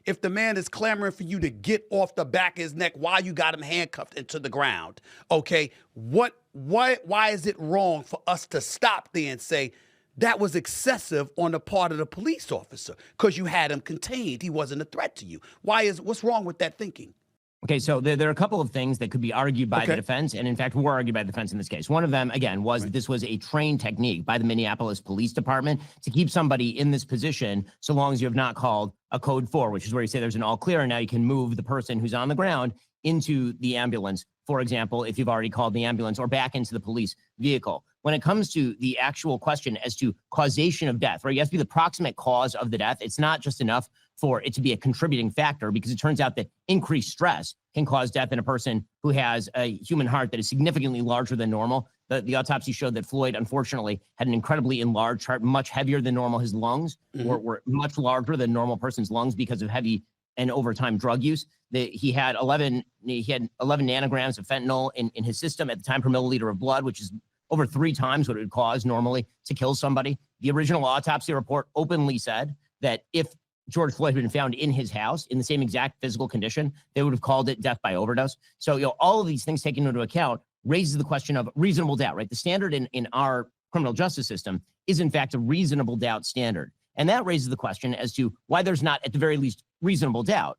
if the man is clamoring for you to get off the back of his neck while you got him handcuffed into the ground, okay, why is it wrong for us to stop there and say that was excessive on the part of the police officer because you had him contained? He wasn't a threat to you. What's wrong with that thinking? Okay, so there are a couple of things that could be argued by the defense, and in fact were argued by the defense in this case. One of them, again, was that this was a trained technique by the Minneapolis Police Department to keep somebody in this position so long as you have not called a code 4, which is where you say there's an all clear, and now you can move the person who's on the ground into the ambulance, for example, if you've already called the ambulance, or back into the police vehicle. When it comes to the actual question as to causation of death, right, you have to be the proximate cause of the death. It's not just enough for it to be a contributing factor, because it turns out that increased stress can cause death in a person who has a human heart that is significantly larger than normal. The autopsy showed that Floyd, unfortunately, had an incredibly enlarged heart, much heavier than normal. His lungs were much larger than normal person's lungs because of heavy and over time drug use. He had 11 nanograms of fentanyl in his system at the time per milliliter of blood, which is over 3 times what it would cause normally to kill somebody. The original autopsy report openly said that if George Floyd had been found in his house in the same exact physical condition, they would have called it death by overdose. So, all of these things taken into account raises the question of reasonable doubt, right? The standard in our criminal justice system is in fact a reasonable doubt standard. And that raises the question as to why there's not, at the very least, reasonable doubt